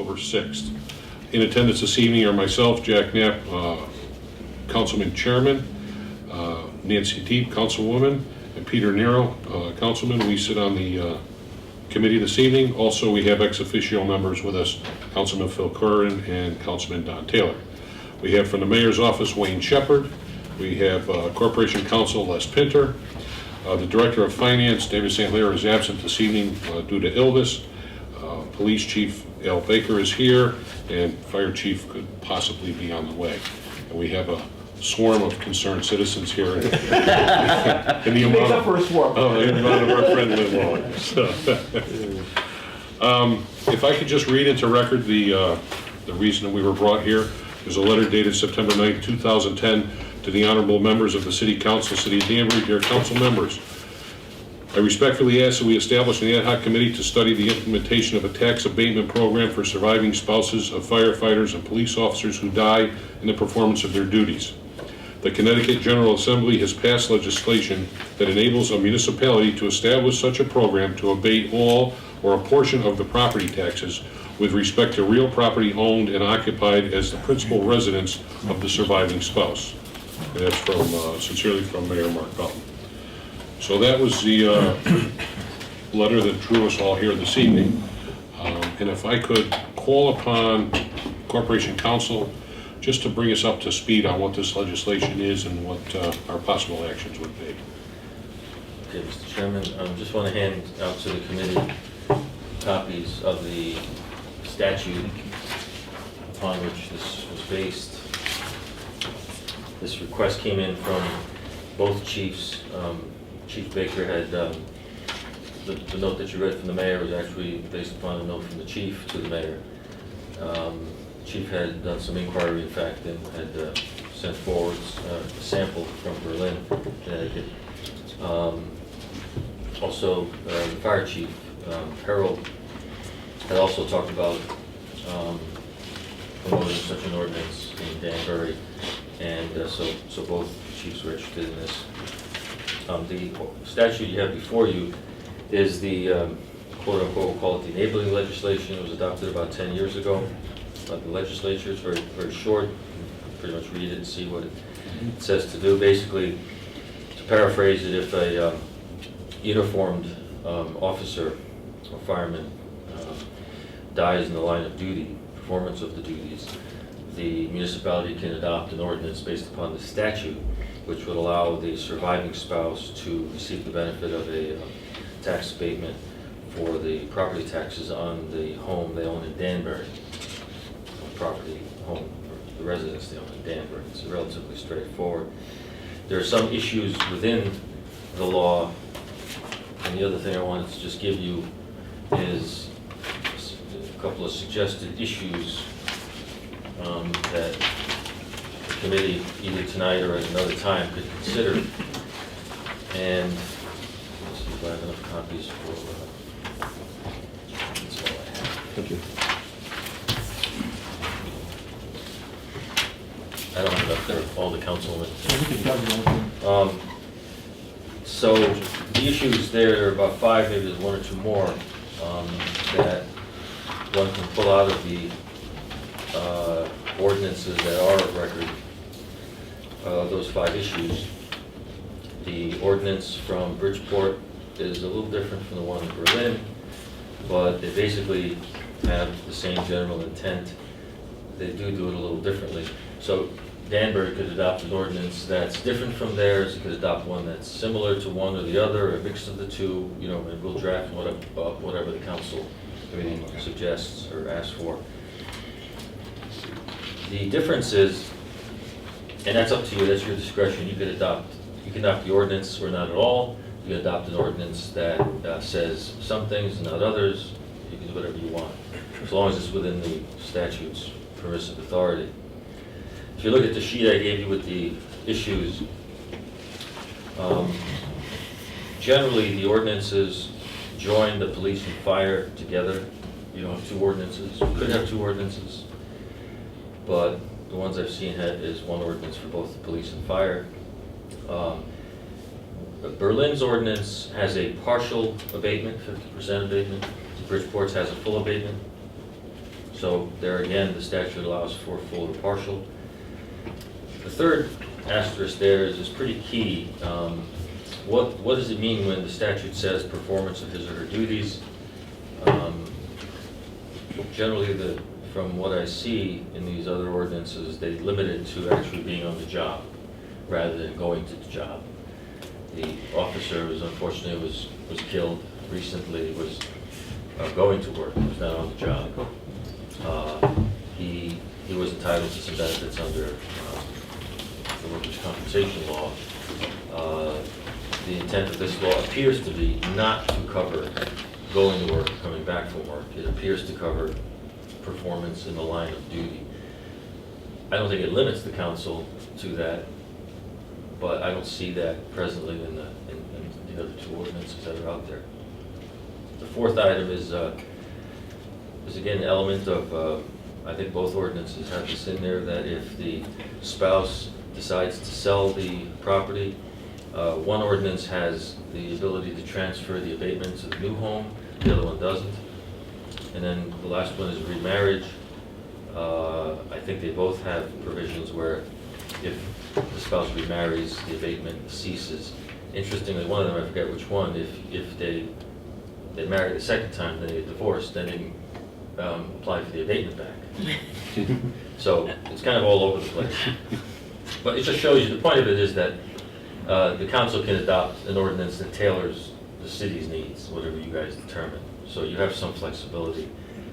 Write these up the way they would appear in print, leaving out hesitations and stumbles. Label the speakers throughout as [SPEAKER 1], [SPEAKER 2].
[SPEAKER 1] October 6th. In attendance this evening are myself, Jack Knapp, Councilman Chairman, Nancy Deep, Councilwoman, and Peter Nero, Councilman. We sit on the committee this evening. Also, we have ex officio members with us, Councilman Phil Curran and Councilman Don Taylor. We have from the Mayor's Office, Wayne Shepard. We have Corporation Counsel, Les Pinter. The Director of Finance, David St. Clair, is absent this evening due to illness. Police Chief Al Baker is here, and Fire Chief could possibly be on the way. And we have a swarm of concerned citizens here. In the amount
[SPEAKER 2] up for a swarm.
[SPEAKER 1] The amount of our friend Lynn Waller. So, if I could just read into record the reason that we were brought here. There's a letter dated September 9, 2010 to the honorable members of the City Council, City of Danbury. Dear Council members, I respectfully ask that we establish an ad hoc committee to study the implementation of a tax abatement program for surviving spouses of firefighters and police officers who die in the performance of their duties. The Connecticut General Assembly has passed legislation that enables a municipality to establish such a program to abate all or a portion of the property taxes with respect to real property owned and occupied as the principal residence of the surviving spouse. And that's from, sincerely from Mayor Mark Belton. So that was the letter that drew us all here this evening. And if I could call upon Corporation Counsel just to bring us up to speed on what this legislation is and what our possible actions would be.
[SPEAKER 3] Okay, Mr. Chairman, I just want to hand out to the committee copies of the statute upon which this was based. This request came in from both chiefs. Chief Baker had, the note that you read from the mayor was actually based upon a note from the chief to the mayor. Chief had done some inquiry, in fact, and had sent forward a sample from Berlin, Connecticut. Also, the fire chief, Harold, had also talked about promoting such an ordinance in Danbury, and so both chiefs were interested in this. The statute you have before you is the quote-unquote, we'll call it the enabling legislation. It was adopted about 10 years ago by the legislature. It's very, very short. You can pretty much read it and see what it says to do. Basically, to paraphrase it, if a uniformed officer or fireman dies in the line of duty, performance of the duties, the municipality can adopt an ordinance based upon the statute, which would allow the surviving spouse to receive the benefit of a tax abatement for the property taxes on the home they own in Danbury. Property, home, or the residence they own in Danbury. It's relatively straightforward. There are some issues within the law, and the other thing I wanted to just give you is a couple of suggested issues that the committee, either tonight or at another time, could consider. And let's see if I have enough copies for. That's all I have.
[SPEAKER 2] Thank you.
[SPEAKER 3] I don't have up there all the councilmen.
[SPEAKER 2] We can cover it.
[SPEAKER 3] So the issues there are about 5, maybe there's 1 or 2 more that one can pull out of the ordinances that are of record. Those 5 issues. The ordinance from Bridgeport is a little different from the one in Berlin, but they basically have the same general intent. They do it a little differently. So Danbury could adopt an ordinance that's different from theirs. It could adopt one that's similar to one or the other, a mix of the two, you know, and we'll draft whatever the council committee suggests or asks for. The difference is, and that's up to you, that's your discretion, you can adopt the ordinance or not at all. You can adopt an ordinance that says some things and not others. You can do whatever you want, as long as it's within the statute's permissive authority. If you look at the sheet I gave you with the issues, generally the ordinances join the police and fire together. You don't have 2 ordinances. You could have 2 ordinances, but the ones I've seen is 1 ordinance for both the police and fire. Berlin's ordinance has a partial abatement, 50% abatement. Bridgeport's has a full abatement. So there again, the statute allows for full or partial. The third asterisk there is pretty key. What does it mean when the statute says performance of his or her duties? Generally, from what I see in these other ordinances, they limit it to actually being on the job rather than going to the job. The officer unfortunately was killed recently, was going to work, was not on the job. He was entitled to some benefits under the workers' compensation law. The intent of this law appears to be not to cover going to work, coming back from work. It appears to cover performance in the line of duty. I don't think it limits the council to that, but I don't see that presently in the other two ordinances that are out there. The fourth item is again an element of, I think both ordinances have this in there, that if the spouse decides to sell the property, one ordinance has the ability to transfer the abatement to the new home, the other one doesn't. And then the last one is remarriage. I think they both have provisions where if the spouse remarries, the abatement ceases. Interestingly, one of them, I forget which one, if they marry the second time, then they get divorced, then they can apply for the abatement back. So it's kind of all over the place. But it just shows you, the point of it is that the council can adopt an ordinance that tailors the city's needs, whatever you guys determine. So you have some flexibility.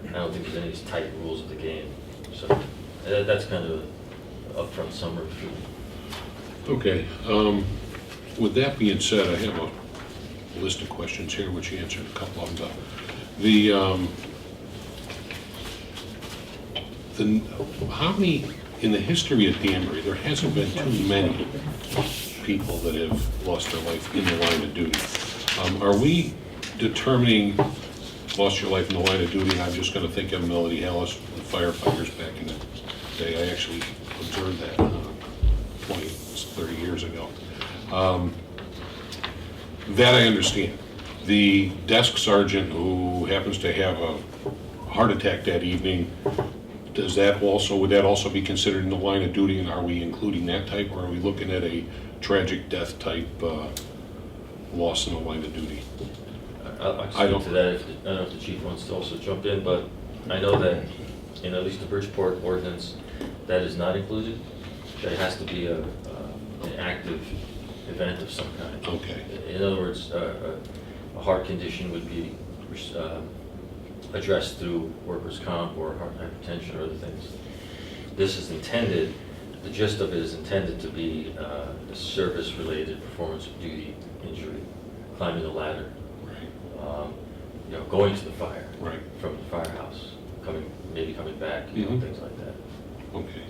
[SPEAKER 3] I don't think there's any tight rules of the game. So that's kind of an upfront summary.
[SPEAKER 1] Okay. With that being said, I have a list of questions here, which you answered a couple of them. How many, in the history of Danbury, there hasn't been too many people that have lost their life in the line of duty. Are we determining lost your life in the line of duty? I'm just going to think of Melody Hallis, the firefighters back in the day. I actually observed that 20, 30 years ago. That I understand. The desk sergeant who happens to have a heart attack that evening, would that also be considered in the line of duty, and are we including that type, or are we looking at a tragic death type loss in the line of duty?
[SPEAKER 3] I'll speak to that. I don't know if the chief wants to also jump in, but I know that in at least the Bridgeport ordinance, that is not included. That it has to be an active event of some kind.
[SPEAKER 1] Okay.
[SPEAKER 3] In other words, a heart condition would be addressed through workers' comp or heart hypertension or other things. This is intended, the gist of it is intended to be a service-related performance of duty injury, climbing the ladder, going to the fire, from the firehouse, maybe coming back, things like that.
[SPEAKER 1] Okay.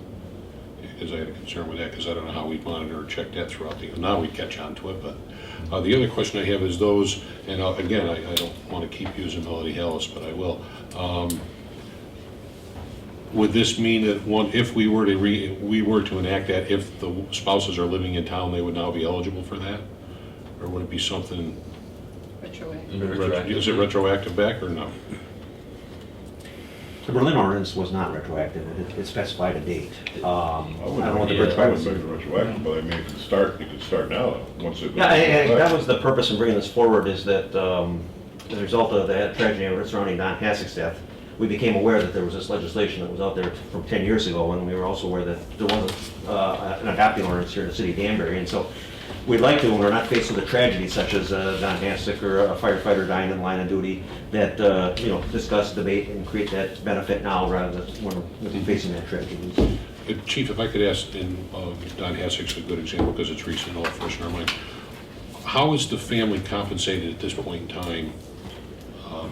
[SPEAKER 1] Because I had a concern with that, because I don't know how we'd monitor or check that throughout the, now we catch on to it, but the other question I have is those, and again, I don't want to keep using Melody Hallis, but I will. Would this mean that if we were to enact that, if the spouses are living in town, they would now be eligible for that? Or would it be something?
[SPEAKER 4] Retroactive.
[SPEAKER 1] Is it retroactive back or no?
[SPEAKER 2] The Berlin ordinance was not retroactive. It specified a date. I don't know what the
[SPEAKER 4] I
[SPEAKER 2] Bridgeport
[SPEAKER 4] would make it retroactive, but I mean, you could start now, once it.
[SPEAKER 2] Yeah, and that was the purpose of bringing this forward, is that as a result of the tragedy surrounding Don Hassek's death, we became aware that there was this legislation that was out there from 10 years ago, and we were also aware that there was an adopting ordinance here in the city of Danbury. And so we'd like to, when we're not faced with a tragedy such as Don Hassek or a firefighter dying in the line of duty, that discuss, debate, and create that benefit now rather than when we're facing that tragedy.
[SPEAKER 1] Chief, if I could ask, and Don Hassek's a good example because it's recent, all fresh in our mind. How is the family compensated at this point in time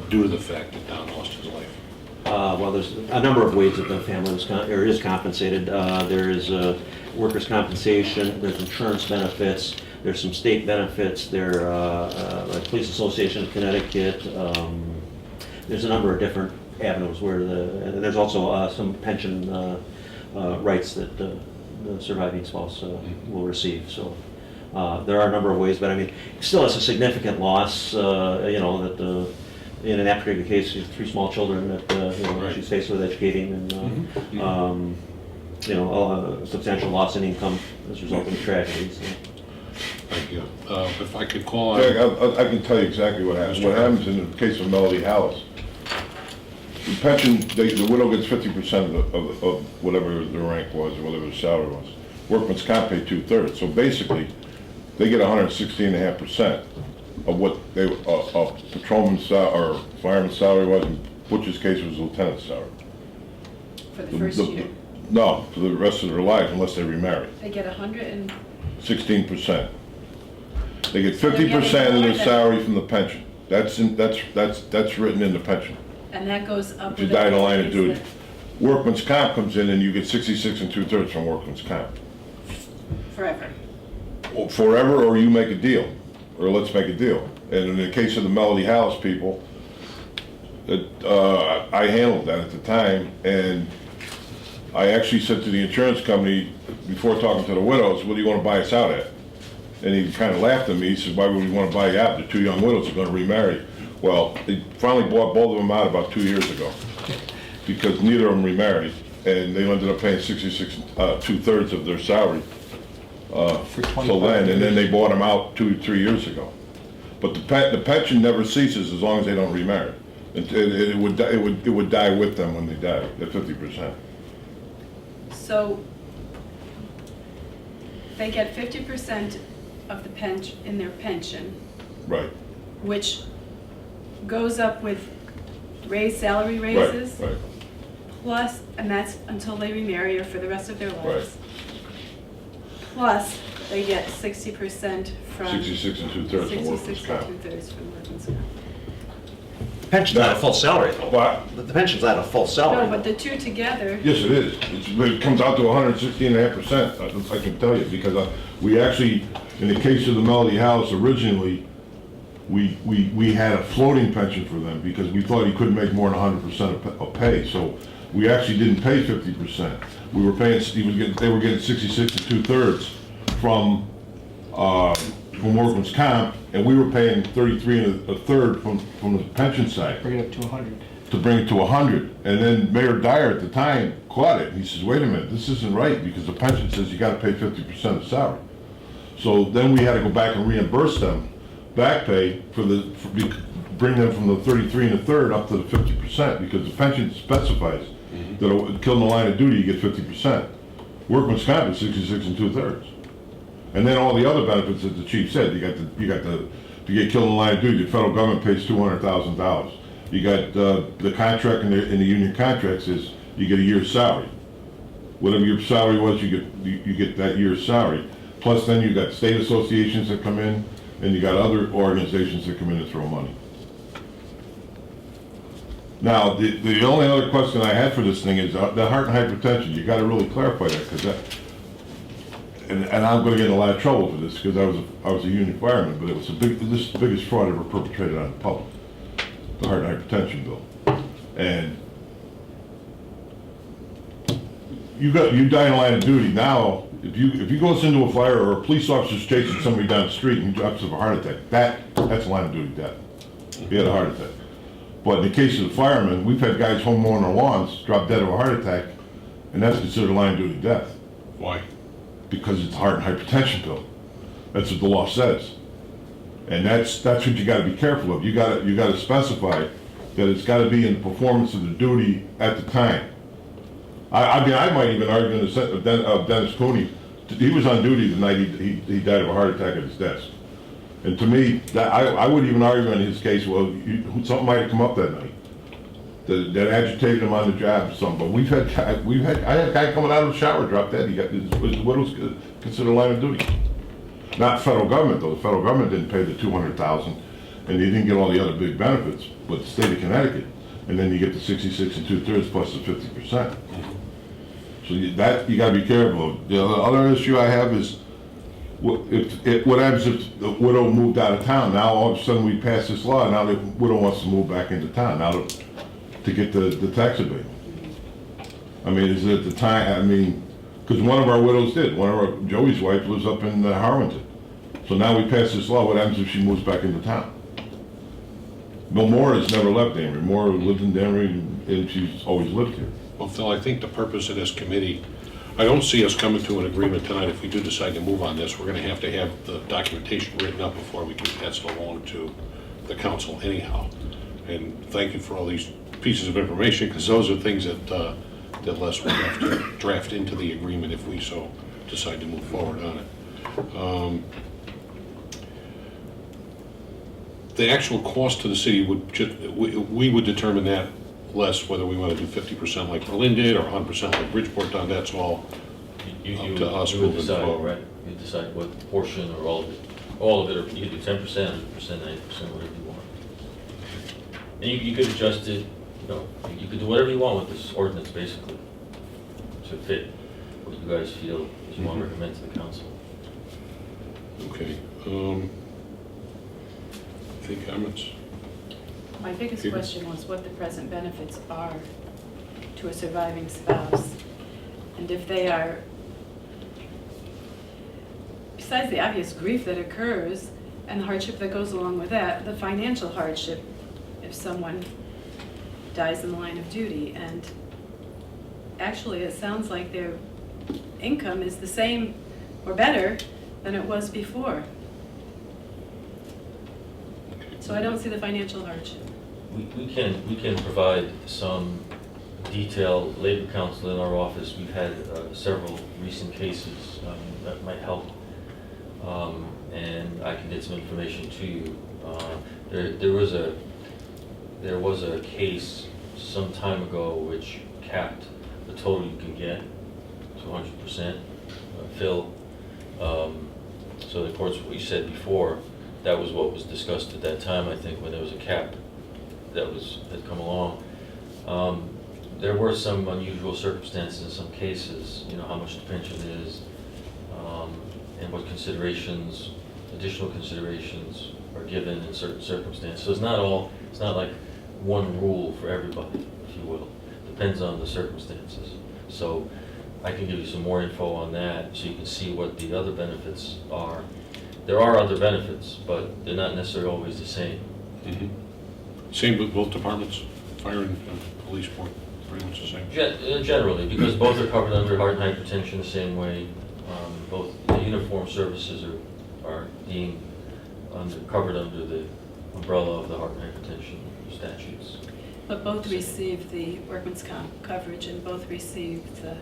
[SPEAKER 1] due to the fact that Don lost his life?
[SPEAKER 2] Well, there's a number of ways that the family is compensated. There is workers' compensation, there's insurance benefits, there's some state benefits, there like Police Association of Connecticut. There's a number of different avenues where there's also some pension rights that the surviving spouse will receive. So there are a number of ways, but I mean, still it's a significant loss. That in an particular case, she has 3 small children that,
[SPEAKER 1] Right.
[SPEAKER 2] she's faced with educating and, a substantial loss in income as a result of the tragedy, so.
[SPEAKER 1] Thank you. If I could call on,
[SPEAKER 4] Yeah, I can tell you exactly what happens. What happens in the case of Melody House, the pension, the widow gets 50% of whatever the rank was or whatever the salary was. Workman's comp pay 2/3. So basically, they get 160.5% of what they, of patrolman's or fireman's salary was. In Butch's case was lieutenant's salary.
[SPEAKER 5] For the first year.
[SPEAKER 4] No, for the rest of their life unless they remarry.
[SPEAKER 5] They get 100
[SPEAKER 4] 16%. They get
[SPEAKER 5] So they're getting
[SPEAKER 4] 50% of
[SPEAKER 5] more
[SPEAKER 4] their
[SPEAKER 5] than-
[SPEAKER 4] salary from the pension. That's written in the pension.
[SPEAKER 5] and that goes up.
[SPEAKER 4] If you
[SPEAKER 5] with
[SPEAKER 4] die in the line of
[SPEAKER 5] everything,
[SPEAKER 4] duty. Workman's comp comes in and you get 66 2/3 from workman's comp.
[SPEAKER 5] Forever.
[SPEAKER 4] Or forever, or you make a deal, or let's make a deal. And in the case of the Melody House people, I handled that at the time, and I actually said to the insurance company, before talking to the widows, what do you want to buy us out at? And he kind of laughed at me. He said, why would we want to buy you out? The 2 young widows are going to remarry. Well, they finally bought both of them out about 2 years ago, because neither of them remarried, and they ended up paying 66 2/3 of their salary till then, and then they bought them out 2-3 years ago. But the pension never ceases as long as they don't remarry. It would die with them when they die, at 50%.
[SPEAKER 5] So they get 50% of the pension in their pension,
[SPEAKER 4] Right.
[SPEAKER 5] which goes up with raised salary
[SPEAKER 4] Right,
[SPEAKER 5] raises,
[SPEAKER 4] right.
[SPEAKER 5] plus, and that's until they remarry or for the rest of their
[SPEAKER 4] Right.
[SPEAKER 5] lives. Plus, they get 60% from
[SPEAKER 4] 66 2/3 from workman's
[SPEAKER 5] 66
[SPEAKER 4] comp.
[SPEAKER 5] and 2/3 from workman's comp.
[SPEAKER 2] The pension's not a full salary, though.
[SPEAKER 4] But,
[SPEAKER 2] The pension's not a full salary.
[SPEAKER 5] No, but the two together,
[SPEAKER 4] yes, it is. It comes out to 116.5%, I can tell you, because we actually, in the case of the Melody House, originally, we had a floating pension for them because we thought he couldn't make more than 100% of pay. So we actually didn't pay 50%. We were paying, they were getting 66 2/3 from workman's comp, and we were paying 33 1/3 from the pension side
[SPEAKER 6] Bring it up to 100.
[SPEAKER 4] to bring it to 100. And then Mayor Dyer at the time caught it. He says, wait a minute, this isn't right because the pension says you gotta pay 50% of salary. So then we had to go back and reimburse them back pay bring them from the 33 1/3 up to the 50% because the pension specifies that killing the line of duty, you get 50%. Workman's comp is 66 2/3. And then all the other benefits that the chief said, you get killed in the line of duty, the federal government pays $200,000. You got the contract in the union contracts is you get a year's salary. Whatever your salary was, you get that year's salary. Plus then you got state associations that come in, and you got other organizations that come in and throw money. Now, the only other question I had for this thing is the heart and hypertension. You got to really clarify that because and I'm going to get in a lot of trouble for this because I was a union fireman, but this is the biggest fraud ever perpetrated on the public, the heart and hypertension bill. And you die in the line of duty now. If you go into a fire or a police officer's chasing somebody down the street and he drops of a heart attack, that's a line of duty death. He had a heart attack. But in the case of the firemen, we've had guys home mowing their lawns drop dead of a heart attack, and that's considered a line of duty death.
[SPEAKER 1] why?
[SPEAKER 4] Because it's a heart and hypertension bill. That's what the law says. And that's what you gotta be careful of. You gotta specify that it's gotta be in the performance of the duty at the time. I mean, I might even argue in the sense of Dennis Cooney. He was on duty the night he died of a heart attack at his desk. And to me, I would even argue in his case, well, something might have come up that night that agitated him on the job or something. But I had a guy coming out of the shower, dropped dead. He got his widow's considered a line of duty. Not federal government though. The federal government didn't pay the $200,000, and they didn't get all the other big benefits. But the state of Connecticut, and then you get the 66 2/3 plus the 50%. So you got to be careful of. The other issue I have is what happens if the widow moved out of town? Now all of a sudden we pass this law, and now the widow wants to move back into town now to get the tax abatement. I mean, is it the time? I mean, because one of our widows did. Joey's wife lives up in Harwinton. So now we pass this law. What happens if she moves back into town? No, Maura has never left Danbury. Maura lives in Danbury, and she's always lived here.
[SPEAKER 1] Well, Phil, I think the purpose of this committee, I don't see us coming to an agreement tonight. If we do decide to move on this, we're gonna have to have the documentation written up before we can pass it along to the council anyhow. And thank you for all these pieces of information, because those are things that Les will have to draft into the agreement if we so decide to move forward on it. The actual cost to the city we would determine that, Les, whether we want to do 50% like Berlin did or 100% like Bridgeport done. That's all up to us
[SPEAKER 3] You would
[SPEAKER 1] moving
[SPEAKER 3] decide,
[SPEAKER 1] forward.
[SPEAKER 3] right? You decide what portion or all of it. All of it, or you could do 10%, 100%, 90%, whatever you want. And you could adjust it, you know, you could do whatever you want with this ordinance, basically, to fit what you guys feel you want to recommend to the council.
[SPEAKER 1] Okay. Any comments?
[SPEAKER 5] My biggest
[SPEAKER 1] Peter?
[SPEAKER 5] question was what the present benefits are to a surviving spouse. And if they are, besides the obvious grief that occurs and the hardship that goes along with that, the financial hardship if someone dies in the line of duty. And actually, it sounds like their income is the same or better than it was before. So I don't see the financial hardship.
[SPEAKER 3] We can provide some detailed labor counsel in our office. We've had several recent cases that might help, and I can get some information to you. There was a case some time ago which capped the total you can get to 100%. Phil, so of course what you said before, that was what was discussed at that time, I think, when there was a cap that had come along. There were some unusual circumstances in some cases, you know, how much the pension is, and what considerations, additional considerations are given in certain circumstances. So it's not like one rule for everybody, if you will. Depends on the circumstances. So I can give you some more info on that so you can see what the other benefits are. There are other benefits, but they're not necessarily always the same.
[SPEAKER 1] Mm-hmm. Same with both departments, fire and police, pretty much the same.
[SPEAKER 3] Generally, because both are covered under heart and hypertension the same way. Both the uniform services are deemed covered under the umbrella of the heart and hypertension statutes.
[SPEAKER 5] But both receive the workman's comp coverage and both receive the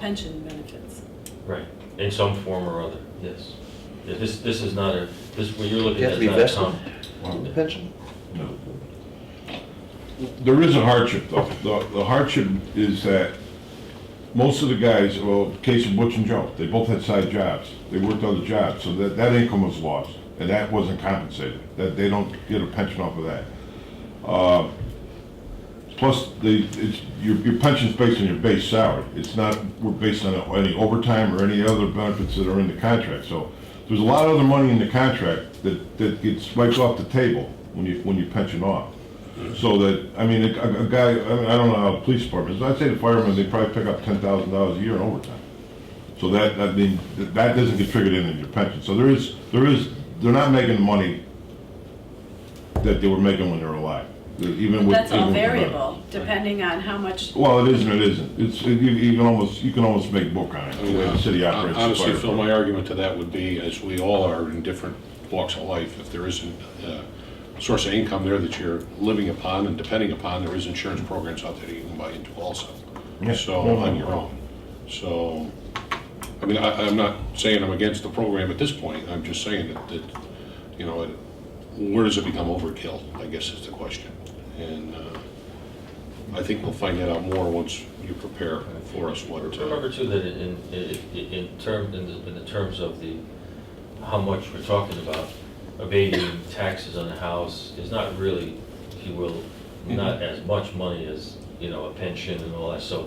[SPEAKER 5] pension benefits.
[SPEAKER 3] Right, in some form or other, yes. Yeah, this is not what you're looking
[SPEAKER 2] You
[SPEAKER 3] at
[SPEAKER 2] have
[SPEAKER 3] is
[SPEAKER 2] to
[SPEAKER 3] not
[SPEAKER 2] be
[SPEAKER 3] a
[SPEAKER 2] vested
[SPEAKER 3] comp.
[SPEAKER 2] in the pension?
[SPEAKER 4] No. There is a hardship, though. The hardship is that most of the guys, well, case of Butch and Joe, they both had side jobs. They worked other jobs, so that income was lost, and that wasn't compensated. That they don't get a pension off of that. Plus, your pension's based on your base salary. It's not based on any overtime or any other benefits that are in the contract. So there's a lot of other money in the contract that gets wiped off the table when you pension off. So that, I mean, a guy, I don't know how the police department is, I'd say the firemen, they probably pick up $10,000 a year in overtime. So that doesn't get triggered in your pension. So they're not making the money that they were making when they were alive. Even with,
[SPEAKER 5] That's all
[SPEAKER 4] even with the
[SPEAKER 5] variable, depending on how much.
[SPEAKER 4] well, it is and it isn't. You can almost make book on it, the way the city operates. the
[SPEAKER 1] Honestly,
[SPEAKER 4] fire
[SPEAKER 1] Phil, my
[SPEAKER 4] department.
[SPEAKER 1] argument to that would be, as we all are in different walks of life, if there isn't a source of income there that you're living upon and depending upon, there is insurance programs out there that you can buy into also.
[SPEAKER 4] Yeah.
[SPEAKER 1] So, on your own. So, I mean, I'm not saying I'm against the program at this point. I'm just saying that you know, where does it become overkill, I guess is the question. And I think we'll find that out more once you prepare for us what.
[SPEAKER 3] Remember too that in the terms of how much we're talking about, abating taxes on the house is not really, if you will, not as much money as, you know, a pension and all that. So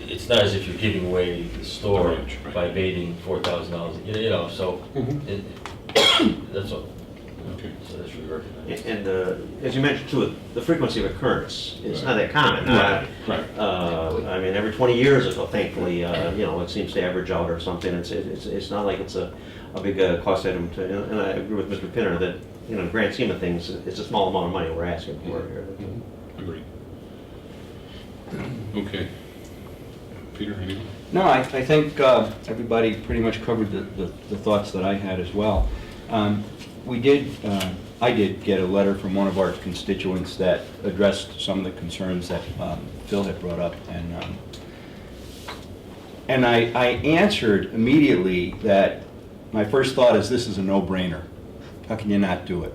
[SPEAKER 3] it's not as if you're giving away the store
[SPEAKER 1] Right.
[SPEAKER 3] by abating $4,000. You know, so that's all.
[SPEAKER 1] Okay.
[SPEAKER 3] So that should be recognized.
[SPEAKER 2] And as you mentioned too, the frequency of occurrence, it's not that common.
[SPEAKER 1] Right.
[SPEAKER 2] I mean, every 20 years or so, thankfully, you know, it seems to average out or something. It's not like it's a big cost item. And I agree with Mr. Pinner that in the grand scheme of things, it's a small amount of money we're asking for here.
[SPEAKER 1] Agreed. Okay. Peter, anything?
[SPEAKER 6] No, I think everybody pretty much covered the thoughts that I had as well. I did get a letter from one of our constituents that addressed some of the concerns that Phil had brought up, and I answered immediately that my first thought is this is a no-brainer. How can you not do it?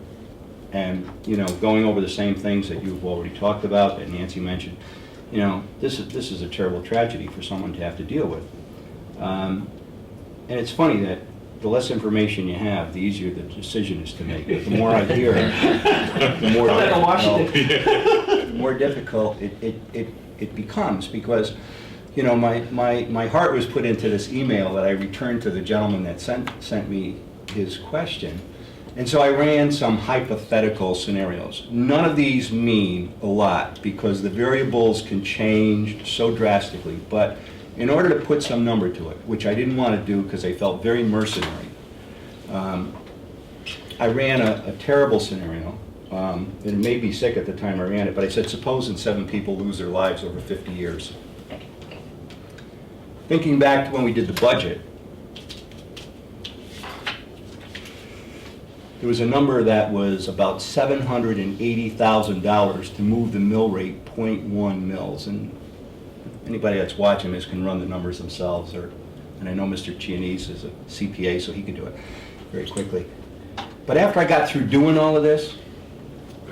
[SPEAKER 6] And, you know, going over the same things that you've already talked about, that Nancy mentioned, you know, this is a terrible tragedy for someone to have to deal with. And it's funny that the less information you have, the easier the decision is to make. But the more I hear, the more difficult it becomes, because, you know, my heart was put into this email that I returned to the gentleman that sent me his question. And so I ran some hypothetical scenarios. None of these mean a lot because the variables can change so drastically. But in order to put some number to it, which I didn't want to do because I felt very mercenary, I ran a terrible scenario. It made me sick at the time I ran it, but I said, supposing 7 people lose their lives over 50 years. Thinking back to when we did the budget, there was a number that was about $780,000 to move the mill rate 0.1 mils. And anybody that's watching this can run the numbers themselves. And I know Mr. Chianese is a CPA, so he can do it very quickly. But after I got through doing all of this,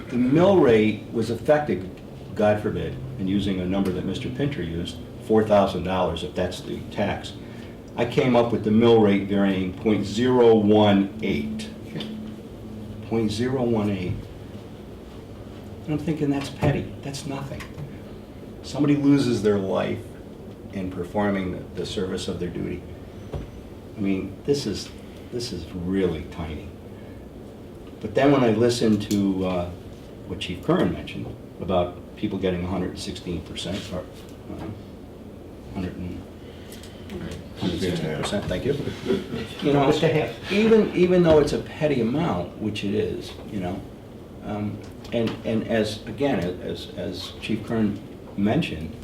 [SPEAKER 6] the mill rate was affected, God forbid, and using a number that Mr. Pinter used, $4,000 if that's the tax. I came up with the mill rate varying 0.018. 0.018. And I'm thinking that's petty. That's nothing. Somebody loses their life in performing the service of their duty. I mean, this is really tiny. But then when I listened to what Chief Curran mentioned about people getting 116% or 116%, thank you. You know, even though it's a petty amount, which it is, you know, and as Chief Kern mentioned,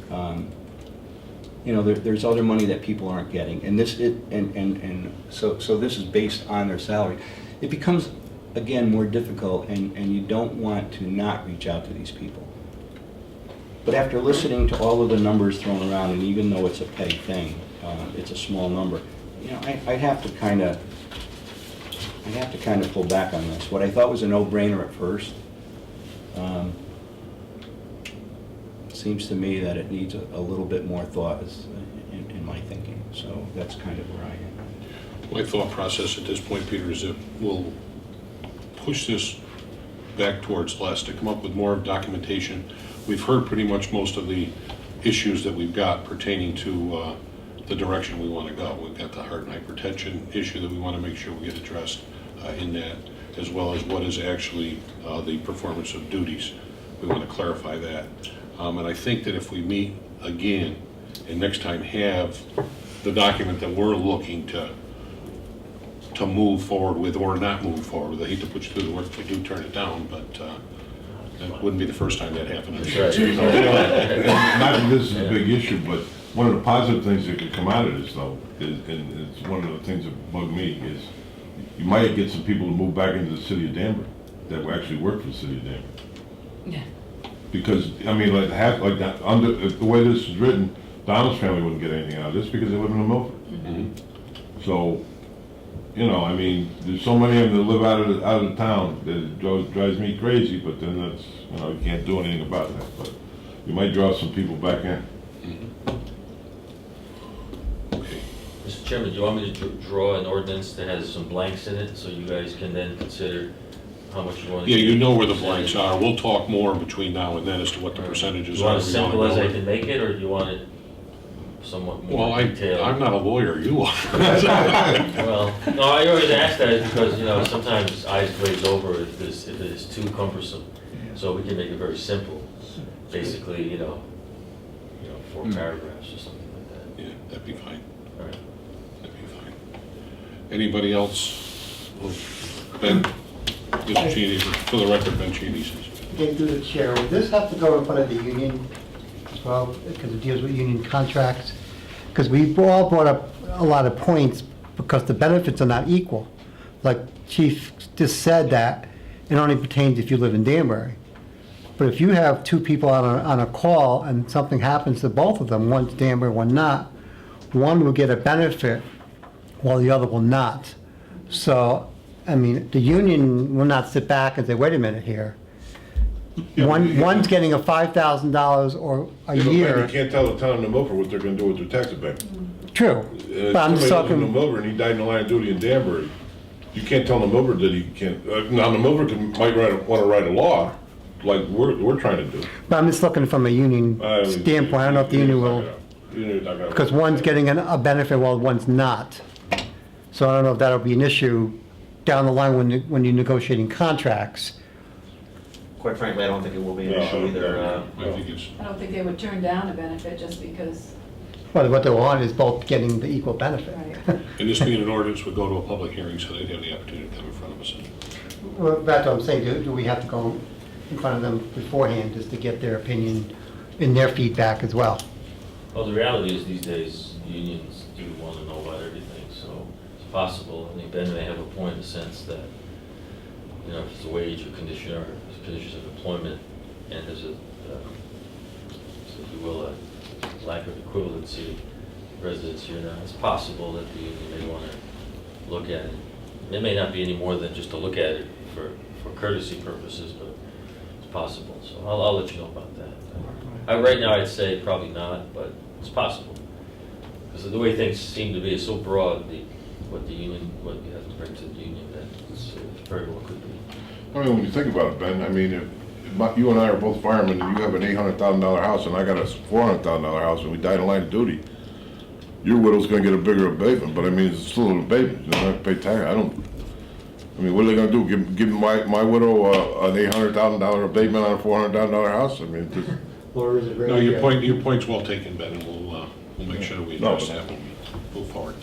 [SPEAKER 6] you know, there's other money that people aren't getting, and so this is based on their salary. It becomes again more difficult, and you don't want to not reach out to these people. But after listening to all of the numbers thrown around, and even though it's a petty thing, it's a small number, you know, I have to kind of pull back on this. What I thought was a no-brainer at first, seems to me that it needs a little bit more thought in my thinking. So that's kind of where I am.
[SPEAKER 1] My thought process at this point, Peter, is that we'll push this back towards less, to come up with more documentation. We've heard pretty much most of the issues that we've got pertaining to the direction we want to go. We've got the heart and hypertension issue that we want to make sure we get addressed in that, as well as what is actually the performance of duties. We want to clarify that. And I think that if we meet again and next time have the document that we're looking to move forward with or not move forward with, I hate to put you through the work if we do turn it down, but that wouldn't be the first time that happened.
[SPEAKER 3] That's right.
[SPEAKER 4] You know, and not that this is a big issue, but one of the positive things that could come out of this, though, and it's one of the things that bug me, is you might get some people to move back into the city of Danbury that will actually work for the city of Danbury.
[SPEAKER 5] Yeah.
[SPEAKER 4] Because, I mean, like that, under the way this is written, Donald's family wouldn't get anything out of this because they live in Milford.
[SPEAKER 1] Mm-hmm.
[SPEAKER 4] So, you know, I mean, there's so many of them that live out of the town that it drives me crazy, but then that's, you know, you can't do anything about that. But you might draw some people back in.
[SPEAKER 1] Okay.
[SPEAKER 3] Mr. Chairman, do you want me to draw an ordinance that has some blanks in it, so you guys can then consider how much you want to?
[SPEAKER 1] Yeah, you know where the blanks are. We'll talk more between now and then as to what the percentages
[SPEAKER 3] Do you
[SPEAKER 1] are.
[SPEAKER 3] want as
[SPEAKER 1] we wanna
[SPEAKER 3] simple as
[SPEAKER 1] go
[SPEAKER 3] I
[SPEAKER 1] with.
[SPEAKER 3] can make it, or do you want it somewhat
[SPEAKER 1] Well,
[SPEAKER 3] more detailed?
[SPEAKER 1] I'm not a lawyer, you are.
[SPEAKER 3] Well, no, I always ask that because, you know, sometimes eyes glaze over if it is too cumbersome. So we can make it very simple, basically, you know, 4 paragraphs or something like that.
[SPEAKER 1] Yeah, that'd be fine.
[SPEAKER 3] All right.
[SPEAKER 1] That'd be fine. Anybody else? Ben? Mr. Cheney, for the record, Ben Cheney says.
[SPEAKER 7] Again, through the chair, would this have to go in front of the union as well, because it deals with union contracts? Because we all brought up a lot of points because the benefits are not equal. Like Chief just said that it only pertains if you live in Danbury. But if you have two people on a call and something happens to both of them, one's Danbury, one not, one will get a benefit while the other will not. So, I mean, the union will not sit back and say, wait a minute here. One's getting a $5,000 or a
[SPEAKER 4] You
[SPEAKER 7] year.
[SPEAKER 4] can't tell the town of New Milford what they're gonna do with their tax abatement.
[SPEAKER 7] True. But I'm just
[SPEAKER 4] Somebody lives in New
[SPEAKER 7] talking,
[SPEAKER 4] Milford and he died in the line of duty in Danbury. You can't tell New Milford that he can't, now New Milford wanna write a law, like we're trying to do.
[SPEAKER 7] but I'm just looking from a union standpoint. I don't know if the union will, because one's getting a benefit while one's not. So I don't know if that'll be an issue down the line when you're negotiating contracts.
[SPEAKER 2] Quite frankly, I don't think it will be an
[SPEAKER 4] No,
[SPEAKER 2] issue either.
[SPEAKER 1] I think it's,
[SPEAKER 5] I don't think they would turn down a benefit just because,
[SPEAKER 7] Well, what they want is both getting the equal benefit.
[SPEAKER 5] right.
[SPEAKER 1] and this being an ordinance would go to a public hearing, so they'd have the opportunity to come in front of us.
[SPEAKER 7] Well, that's what I'm saying. Do we have to go in front of them beforehand just to get their opinion and their feedback as well?
[SPEAKER 3] Well, the reality is these days, unions do want to know about everything, so it's possible. I think Ben may have a point in the sense that, you know, if it's a wage or condition or conditions of employment, and there's a, so if you will, a lack of equivalency residency or not, it's possible that the union may want to look at it. It may not be any more than just to look at it for courtesy purposes, but it's possible. So I'll let you know about that. Right now, I'd say probably not, but it's possible. Because the way things seem to be is so broad, what you have to bring to the union, that it very well could be.
[SPEAKER 4] I mean, when you think about it, Ben, I mean, if you and I are both firemen and you have an $800,000 house and I got a $400,000 house and we died in line of duty, your widow's gonna get a bigger abatement, but I mean, it's still an abatement, you don't have to pay tax. I mean, what are they gonna do, give my widow an $800,000 abatement on a $400,000 house? I mean, just,
[SPEAKER 7] Or is it
[SPEAKER 1] No,
[SPEAKER 7] really?
[SPEAKER 1] your point's well taken, Ben, and we'll make sure we address that when we move forward.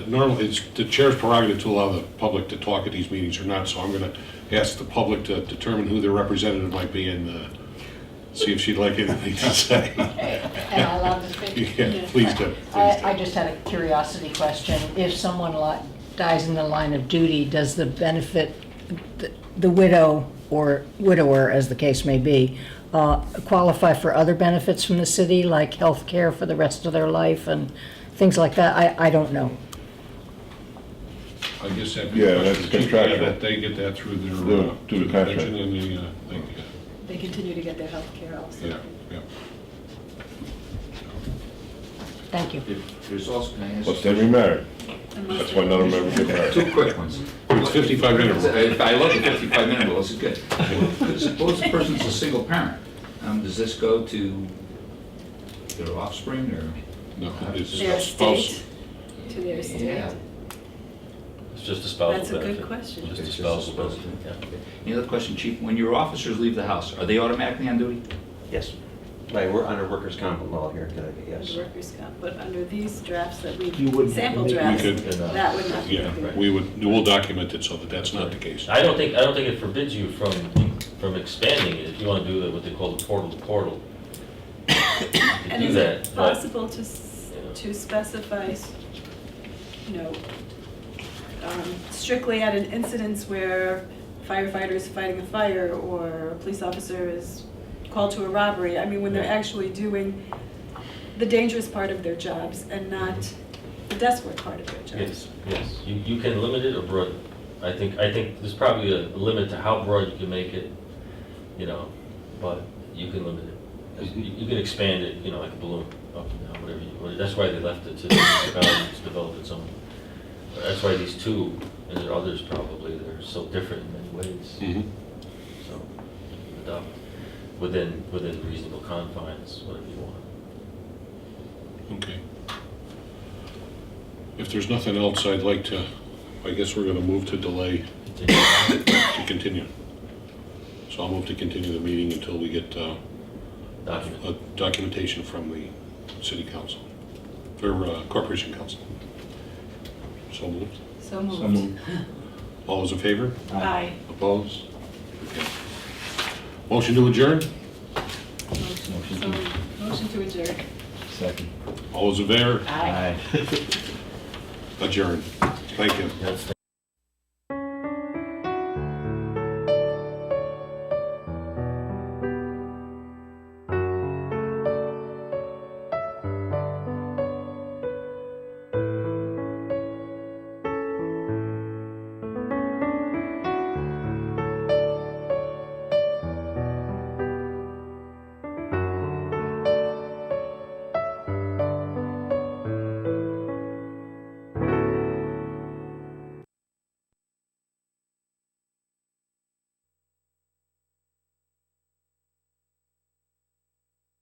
[SPEAKER 1] Normally, it's the chair's prerogative to allow the public to talk at these meetings or not, so I'm gonna ask the public to determine who their representative might be and see if she'd like anything to say.
[SPEAKER 8] Am I allowed to speak?
[SPEAKER 1] Yeah, please do.
[SPEAKER 8] I just had a curiosity question. If someone dies in the line of duty, does the benefit, the widow or widower, as the case may be, qualify for other benefits from the city, like health care for the rest of their life and things like that? I don't know.
[SPEAKER 1] I guess that'd be
[SPEAKER 4] Yeah,
[SPEAKER 1] a question
[SPEAKER 4] that's
[SPEAKER 1] to Chief,
[SPEAKER 4] contractual.
[SPEAKER 1] that they get that through their,
[SPEAKER 4] Through the contract.
[SPEAKER 1] convention and
[SPEAKER 5] They continue to get their health care also.
[SPEAKER 1] yeah.
[SPEAKER 8] Thank you.
[SPEAKER 9] There's also, can I ask?
[SPEAKER 4] plus they remarried.
[SPEAKER 5] Unless
[SPEAKER 4] That's why none of them ever get married.
[SPEAKER 9] Two quick ones.
[SPEAKER 1] It's 55-minute rule.
[SPEAKER 9] I love the 55-minute rule, this is good. Suppose the person's a single parent, does this go to their offspring, or?
[SPEAKER 1] No, it's
[SPEAKER 5] Their
[SPEAKER 1] spouse.
[SPEAKER 5] estate, to their estate.
[SPEAKER 9] Yeah.
[SPEAKER 3] It's just a spousal
[SPEAKER 5] That's a
[SPEAKER 3] benefit.
[SPEAKER 5] good question.
[SPEAKER 3] Just a
[SPEAKER 9] Okay,
[SPEAKER 3] spousal
[SPEAKER 9] just a spousal
[SPEAKER 3] benefit, yeah.
[SPEAKER 9] Any other question, Chief? When your officers leave the house, are they automatically on duty?
[SPEAKER 2] Yes. Right, we're under workers' comp law here, yes.
[SPEAKER 5] Workers' comp, but under these drafts that
[SPEAKER 7] You wouldn't
[SPEAKER 5] sample
[SPEAKER 7] make-
[SPEAKER 5] drafts,
[SPEAKER 1] We could-
[SPEAKER 5] that would not be.
[SPEAKER 1] Yeah,
[SPEAKER 5] good.
[SPEAKER 1] we'll document it so that that's not the case.
[SPEAKER 3] I don't think it forbids you from expanding it, if you want to do what they call the portal to portal. You can
[SPEAKER 5] And
[SPEAKER 3] do
[SPEAKER 5] is
[SPEAKER 3] that,
[SPEAKER 5] it
[SPEAKER 3] but-
[SPEAKER 5] possible to specify, you know, strictly at an incidence where firefighter is fighting a fire or a police officer is called to a robbery? I mean, when they're actually doing the dangerous part of their jobs and not the desk work part of their jobs.
[SPEAKER 3] Yes. You can limit it or broaden it. I think there's probably a limit to how broad you can make it, you know, but you can limit it. You can expand it, you know, like a balloon, up and down, whatever. That's why they left it to the municipalities to develop its own. That's why these two, and there are others probably, they're so different in many ways.
[SPEAKER 1] Mhm.
[SPEAKER 3] So, you can adopt within reasonable confines, whatever you want.
[SPEAKER 1] Okay. If there's nothing else, I guess we're gonna move to delay, to continue. So I'll move to continue the meeting until we get
[SPEAKER 3] Document.
[SPEAKER 1] documentation from the city council, or corporation council. So moved.
[SPEAKER 5] So moved.
[SPEAKER 1] All those in favor?
[SPEAKER 5] Aye.
[SPEAKER 1] Opposed? Okay. Motion to adjourn?
[SPEAKER 5] Motion to adjourn.
[SPEAKER 6] Second.
[SPEAKER 1] All those in favor?
[SPEAKER 5] Aye.
[SPEAKER 1] Adjourn. Thank you.
[SPEAKER 3] That's